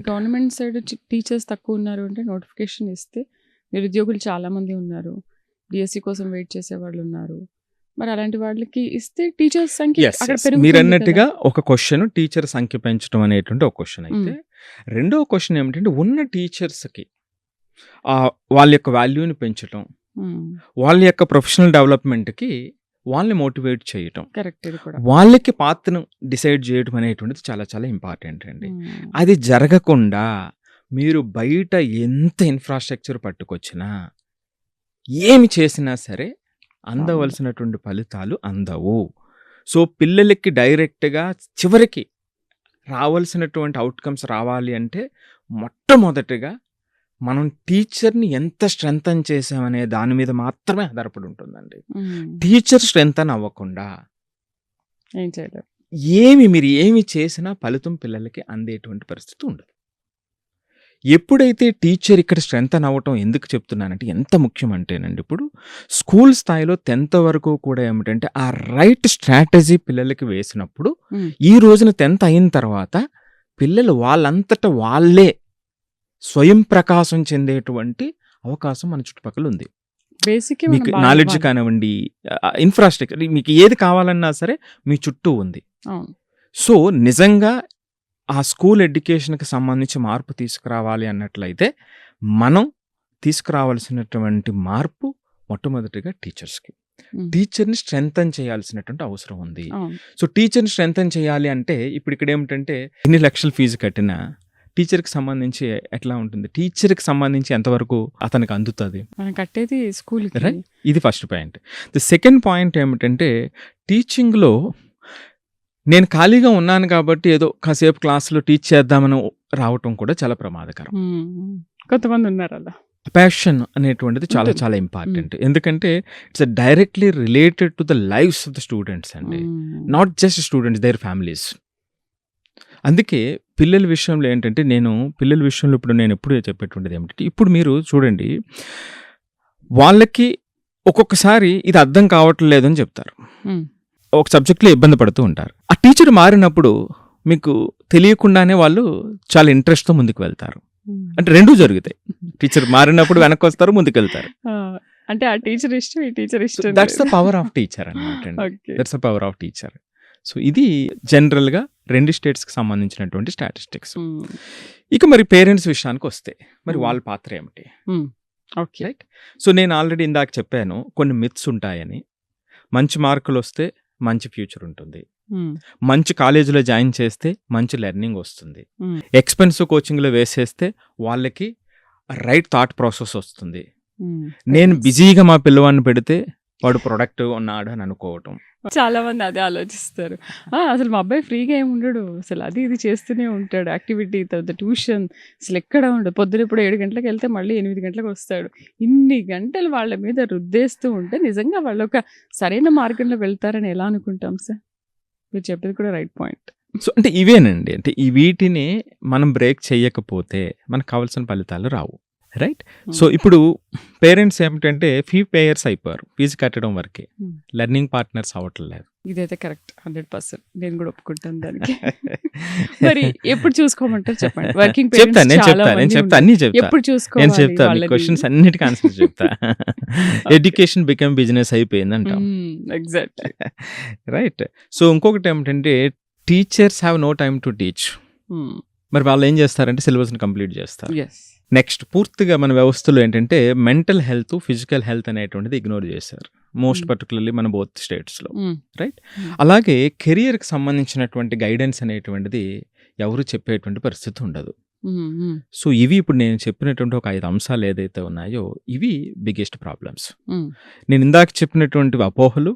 Government side teachers తక్కువ ఉన్నారు అంటే నోటిఫికేషన్ ఇస్తే నిరుద్యోగులు చాలామంది ఉన్నారు, డిఎస్సి కోసం వెయిట్ చేసే వాళ్ళు ఉన్నారు. మరి అలాంటి వాళ్ళకి ఇస్తే టీచర్స్ సంఖ్య అక్కడ మీరు పెరుగుతుంది అన్నట్టుగా కదా. ఒక క్వశ్చన్ టీచర్ సంఖ్య పెంచడం అనేటువంటి ఒక క్వశ్చన్ అయితే, రెండో క్వశ్చన్ ఏమిటంటే ఉన్న టీచర్స్కి వాళ్ళ యొక్క వాల్యూని పెంచడం, వాళ్ళ యొక్క ప్రొఫెషనల్ డెవలప్మెంట్కి వాళ్ళని మోటివేట్ చేయటం, కరెక్ట్, ఇది కూడా. వాళ్ళకి పాత్రను డిసైడ్ చేయడం అనేటువంటిది చాలా చాలా ఇంపార్టెంట్ అండి. అది జరగకుండా మీరు బయట ఎంత ఇన్ఫ్రాస్ట్రక్చర్ పట్టుకొచ్చినా ఏమి చేసినా సరే అందవలసినటువంటి ఫలితాలు అందవు. సో పిల్లలకి డైరెక్ట్గా చివరికి రావాల్సినటువంటి అవుట్కమ్స్ రావాలి అంటే మొట్టమొదటిగా మనం టీచర్ని ఎంత స్ట్రెంథన్ చేసామనే దాని మీద మాత్రమే ఆధారపడి ఉంటుందండి. టీచర్ స్ట్రెంథన్ అవ్వకుండా ఏం చేయలేరు. మీరు ఏమి చేసినా ఫలితం పిల్లలకి అందేటువంటి పరిస్థితి ఉండదు. ఎప్పుడైతే టీచర్ ఇక్కడ స్ట్రెంథన్ అవ్వటం ఎందుకు చెప్తున్నానంటే ఎంత ముఖ్యం అంటేనండి, ఇప్పుడు స్కూల్ స్థాయిలో 10th వరకు కూడా ఏమిటంటే ఆ రైట్ స్ట్రాటజీ పిల్లలకి వేసినప్పుడు ఈ రోజున 10th అయిన తర్వాత పిల్లలు వాళ్ళంతటా వాళ్ళే స్వయం ప్రకాశం చెందేటువంటి అవకాశం మన చుట్టుపక్కల ఉంది. బేసిక్ మీకు నాలెడ్జ్ కానివ్వండి, ఇన్ఫ్రాస్ట్రక్చర్, మీకు ఏది కావాలన్నా సరే మీ చుట్టూ ఉంది. సో నిజంగా ఆ స్కూల్ ఎడ్యుకేషన్కి సంబంధించి మార్పు తీసుకురావాలి అన్నట్లయితే మనం తీసుకురావాల్సినటువంటి మార్పు మొట్టమొదటిగా టీచర్స్కి, టీచర్ని స్ట్రెంథన్ చేయాల్సినటువంటి అవసరం ఉంది. సో టీచర్ని స్ట్రెంథన్ చేయాలి అంటే ఇప్పుడు ఇక్కడ ఏమిటంటే ఎన్ని లక్షల ఫీజు కట్టినా టీచర్కి సంబంధించి ఎట్లా ఉంటుంది, టీచర్కి సంబంధించి ఎంతవరకు అతనికి అందుతుంది కట్టేది స్కూల్. ఇది first point. The second point ఏమిటంటే టీచింగ్లో నేను ఖాళీగా ఉన్నాను కాబట్టి ఏదో కాసేపు క్లాసులో టీచ్ చేద్దామని రావటం కూడా చాలా ప్రమాదకరం. కొంతమంది ఉన్నారు అలా. ప్యాషన్ అనేటువంటిది చాలా చాలా ఇంపార్టెంట్. ఎందుకంటే it's directly related to the lifes of the students అండి, not just students, their families. అందుకే పిల్లల విషయంలో ఏంటంటే పిల్లల విషయంలో ఇప్పుడు నేను ఎప్పుడు చెప్పేటువంటిది ఏమిటంటే, ఇప్పుడు మీరు చూడండి, వాళ్ళకి ఒక్కొక్కసారి ఇది అర్థం కావట్లేదు అని చెప్తారు, ఒక సబ్జెక్ట్లో ఇబ్బంది పడుతూ ఉంటారు. ఆ టీచర్ మారినప్పుడు మీకు తెలియకుండానే వాళ్ళు చాలా ఇంట్రెస్ట్తో ముందుకు వెళ్తారు. అంటే రెండూ జరుగుతాయి. టీచర్ మారినప్పుడు వెనక్కి వస్తారు, ముందుకు వెళ్తారు. అంటే ఆ టీచర్ ఇష్టం, ఈ టీచర్ ఇష్టం. That's the power of teacher అన్నమాట. That's the power of teacher. So ఇది జనరల్గా 2 స్టేట్స్కి సంబంధించినటువంటి స్టాటిస్టిక్స్. ఇక మరి పేరెంట్స్ విషయానికి వస్తే మరి వాళ్ళ పాత్ర ఏమిటి? రైట్. సో నేను ఆల్రెడీ ఇందాక చెప్పాను కొన్ని మిత్స్ ఉంటాయని. మంచి మార్కులు వస్తే మంచి ఫ్యూచర్ ఉంటుంది, మంచి కాలేజీలో జాయిన్ చేస్తే మంచి లెర్నింగ్ వస్తుంది, ఎక్స్పెన్సివ్ కోచింగ్లో వేసేస్తే వాళ్ళకి రైట్ థాట్ ప్రాసెస్ వస్తుంది, నేను బిజీగా మా పిల్లవాడిని పెడితే వాడు ప్రొడక్టివ్ ఉన్నాడు అని అనుకోవటం. చాలా మంది అదే ఆలోచిస్తారు. అసలు మా అబ్బాయి ఫ్రీగా ఏమి ఉండడు, అసలు అది ఇది చేస్తూనే ఉంటాడు, యాక్టివిటీ, తర్వాత ట్యూషన్, అసలు ఎక్కడ ఉండదు. పొద్దున ఇప్పుడు 7 గంటలకు వెళ్తే మళ్ళీ 8 గంటలకు వస్తాడు. ఇన్ని గంటలు వాళ్ళ మీద రుద్దేస్తూ ఉంటే నిజంగా వాళ్ళు ఒక సరైన మార్గంలో వెళ్తారని ఎలా అనుకుంటాం సార్? మీరు చెప్పేది కూడా రైట్ పాయింట్. సో అంటే ఇవేనండి, అంటే ఈ వీటిని మనం బ్రేక్ చేయకపోతే మనకు కావాల్సిన ఫలితాలు రావు. రైట్. సో ఇప్పుడు పేరెంట్స్ ఏమిటంటే ఫీ పేయర్స్ అయిపోయారు, ఫీజు కట్టడం వరకే, లెర్నింగ్ పార్ట్నర్స్ అవ్వట్లేదు. ఇదైతే కరెక్ట్, 100% నేను కూడా ఒప్పుకుంటాను దానికి. మరి ఎప్పుడు చూసుకోమంటారు చెప్పండి? వర్కింగ్ చెప్తా అన్ని చెప్తా క్వశ్చన్స్ అన్నిటికీ ఆన్సర్ చెప్తా. ఎడ్యుకేషన్ బికమ్ బిజినెస్ అయిపోయింది అంటాం. ఎగ్జాక్ట్లీ. రైట్. సో ఇంకొకటి ఏమిటంటే teachers have no time to teach. మరి వాళ్ళు ఏం చేస్తారంటే సిలబస్ని కంప్లీట్ చేస్తారు. నెక్స్ట్ పూర్తిగా మన వ్యవస్థలో ఏంటంటే మెంటల్ హెల్త్, ఫిజికల్ హెల్త్ అనేటువంటిది ఇగ్నోర్ చేశారు, మోస్ట్ పర్టికులర్లీ మన బోత్ స్టేట్స్లో. రైట్. అలాగే కెరియర్కి సంబంధించినటువంటి గైడెన్స్ అనేటువంటిది ఎవరు చెప్పేటువంటి పరిస్థితి ఉండదు. సో ఇవి ఇప్పుడు నేను చెప్పినటువంటి ఒక 5 అంశాలు ఏదైతే ఉన్నాయో ఇవి బిగ్గెస్ట్ ప్రాబ్లమ్స్. నేను ఇందాక చెప్పినటువంటి అపోహలు,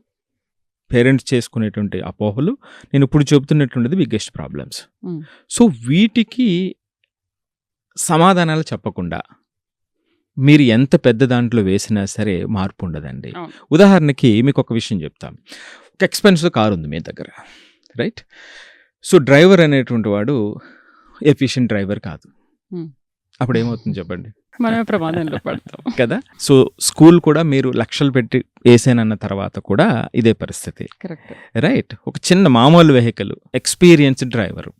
పేరెంట్స్ చేసుకునేటువంటి అపోహలు, నేను ఇప్పుడు చెబుతున్నటువంటిది బిగ్గెస్ట్ ప్రాబ్లమ్స్. సో వీటికి సమాధానాలు చెప్పకుండా మీరు ఎంత పెద్ద దాంట్లో వేసినా సరే మార్పు ఉండదండి. ఉదాహరణకి మీకు ఒక విషయం చెప్తాను. ఒక ఎక్స్పెన్సివ్ కారు ఉంది మీ దగ్గర, రైట్. సో డ్రైవర్ అనేటువంటి వాడు ఎఫిషియెంట్ డ్రైవర్ కాదు. అప్పుడు ఏమవుతుంది చెప్పండి? మనమే ప్రమాదంలో పడతాం కదా. సో స్కూల్ కూడా మీరు లక్షలు పెట్టి వేసానన్న తర్వాత కూడా ఇదే పరిస్థితి. రైట్. ఒక చిన్న మామూలు వెహికల్, ఎక్స్పీరియన్స్డ్ డ్రైవరు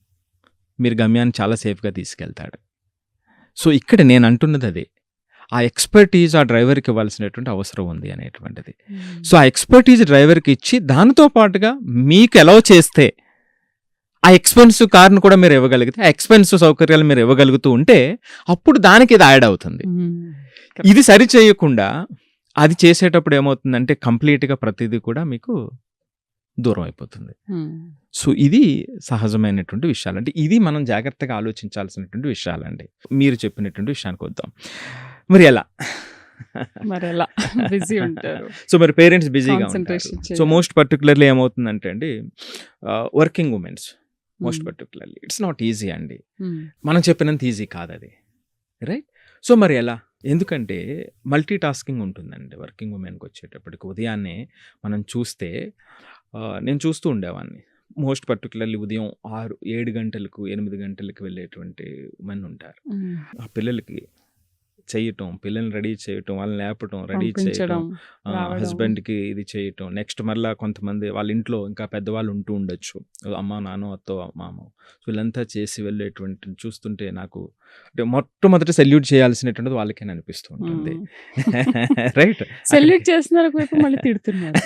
మీరు గమ్యాన్ని చాలా సేఫ్గా తీసుకెళ్తాడు. సో ఇక్కడ నేను అంటున్నది అదే, ఆ ఎక్స్పర్టీజ్ ఆ డ్రైవర్కి ఇవ్వాల్సినటువంటి అవసరం ఉంది అనేటువంటిది. సో ఆ ఎక్స్పర్టీజ్ డ్రైవర్కి ఇచ్చి దానితో పాటుగా మీకు ఎలా చేస్తే ఆ ఎక్స్పెన్సివ్ కార్ను కూడా మీరు ఇవ్వగలిగితే, ఆ ఎక్స్పెన్సివ్ సౌకర్యాలు మీరు ఇవ్వగలుగుతూ ఉంటే అప్పుడు దానికి ఇది యాడ్ అవుతుంది. ఇది సరి చేయకుండా అది చేసేటప్పుడు ఏమవుతుందంటే కంప్లీట్గా ప్రతిదీ కూడా మీకు దూరం అయిపోతుంది. సో ఇది సహజమైనటువంటి విషయాలు, అంటే ఇది మనం జాగ్రత్తగా ఆలోచించాల్సినటువంటి విషయాలండి. మీరు చెప్పినటువంటి విషయానికి వద్దాం. మరి ఎలా బిజీ ఉంటారు. సో మరి పేరెంట్స్ బిజీగా ఉంటారు. సో మోస్ట్ పర్టికులర్లీ ఏమవుతుందంటే అండి, working women's most particularly it's not easy అండి. మనం చెప్పినంత ఈజీ కాదు అది, రైట్? సో మరి ఎలా? ఎందుకంటే మల్టీ టాస్కింగ్ ఉంటుందండి వర్కింగ్ ఉమెన్కి వచ్చేటప్పటికి. ఉదయాన్నే మనం చూస్తే నేను చూస్తూ ఉండేవాడిని, మోస్ట్ పర్టికులర్లీ ఉదయం 6-7 గంటలకు 8 గంటలకు వెళ్ళేటువంటి ఉమెన్ ఉంటారు. ఆ పిల్లలకి చేయటం, పిల్లల్ని రెడీ చేయటం, వాళ్ళని లేపటం, రెడీ చేయటం, హస్బెండ్కి ఇది చేయటం, నెక్స్ట్ మళ్ళీ కొంతమంది వాళ్ళ ఇంట్లో ఇంకా పెద్దవాళ్ళు ఉంటూ ఉండొచ్చు, అమ్మ నాన్న అత్తో మామ, సో వీళ్ళంతా చేసి వెళ్ళేటువంటి చూస్తుంటే నాకు అంటే మొట్టమొదటి సెల్యూట్ చేయాల్సినటువంటిది వాళ్ళకేనా అనిపిస్తూ ఉంటుంది. రైట్? సెల్యూట్ చేస్తున్నారు, మళ్ళీ తిడుతున్నారు,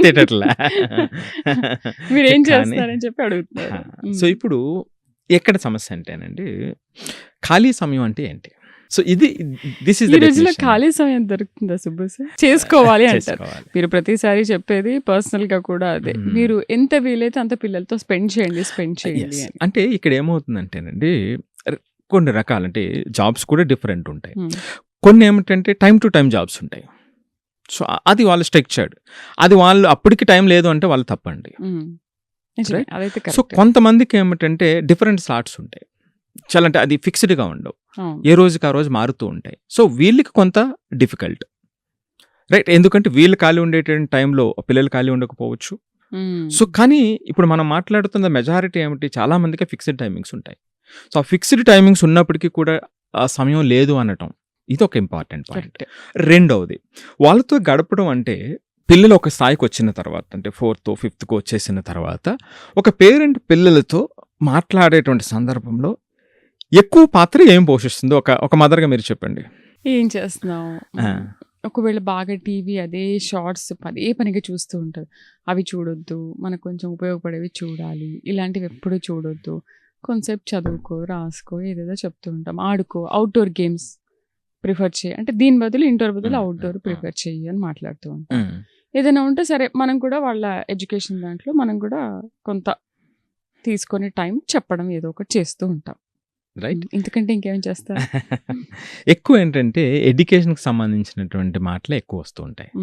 తిట్టట్లా మీరేం చేస్తారని చెప్పి అడుగుతున్నారు. సో ఇప్పుడు ఎక్కడ సమస్య అంటేనండి, ఖాళీ సమయం అంటే ఏంటి? సో ఇది దిస్ ఇస్ ఈ రోజులో ఖాళీ సమయం దొరుకుతుందా సుబ్బు సార్? చేసుకోవాలి అంటారు మీరు ప్రతిసారి చెప్పేది, పర్సనల్ గా కూడా అదే. మీరు ఎంత వీలైతే అంత పిల్లలతో స్పెండ్ చేయండి. అంటే ఇక్కడ ఏమవుతుందంటేనండి, కొన్ని రకాలు అంటే జాబ్స్ కూడా డిఫరెంట్ ఉంటాయి. కొన్ని ఏమిటంటే టైం టు టైం జాబ్స్ ఉంటాయి. సో అది వాళ్ళు స్ట్రక్చర్డ్, అది వాళ్ళు అప్పటికి టైం లేదు అంటే వాళ్ళు తప్పండి. సో కొంతమందికి ఏమిటంటే డిఫరెంట్ స్లాట్స్ ఉంటాయి, చాలా అంటే అది ఫిక్స్డ్గా ఉండవు, ఏ రోజుకి ఆ రోజు మారుతూ ఉంటాయి. సో వీళ్ళకి కొంత డిఫికల్ట్, రైట్? ఎందుకంటే వీళ్ళు ఖాళీ ఉండేటువంటి టైంలో పిల్లలు ఖాళీ ఉండకపోవచ్చు. సో కానీ ఇప్పుడు మనం మాట్లాడుతున్న మెజారిటీ ఏమిటి, చాలా మందికి ఫిక్స్డ్ టైమింగ్స్ ఉంటాయి. సో ఆ ఫిక్స్డ్ టైమింగ్స్ ఉన్నప్పటికీ కూడా ఆ సమయం లేదు అనటం, ఇది ఒక ఇంపార్టెంట్ పాయింట్. రెండవది, వాళ్ళతో గడపడం అంటే పిల్లలు ఒక స్థాయికి వచ్చిన తర్వాత, అంటే 4th 5th వచ్చేసిన తర్వాత ఒక పేరెంట్ పిల్లలతో మాట్లాడేటువంటి సందర్భంలో ఎక్కువ పాత్ర ఏం పోషిస్తుందో ఒక మదర్గా మీరు చెప్పండి. ఏం చేస్తున్నావు, ఒకవేళ బాగా టీవీ అదే షార్ట్స్ అదే పనిగా చూస్తూ ఉంటారు, అవి చూడొద్దు, మనకు కొంచెం ఉపయోగపడేవి చూడాలి, ఇలాంటివి ఎప్పుడు చూడొద్దు, కొంతసేపు చదువుకో, రాసుకో, ఏదేదో చెప్తూ ఉంటాం, ఆడుకో, అవుట్డోర్ గేమ్స్ ప్రిఫర్ చేయి, అంటే దీని బదులు ఇండోర్ బదులు అవుట్డోర్ ప్రిఫర్ చెయ్యి అని మాట్లాడుతూ ఉంటాం. ఏదైనా ఉంటే సరే మనం కూడా వాళ్ళ ఎడ్యుకేషన్ దాంట్లో మనం కూడా కొంత తీసుకొని టైం చెప్పడం ఏదో ఒకటి చేస్తూ ఉంటాం, రైట్? ఎందుకంటే ఇంకేం చేస్తారు. ఎక్కువ ఏంటంటే ఎడ్యుకేషన్కి సంబంధించినటువంటి మాటలే ఎక్కువ వస్తూ ఉంటాయి.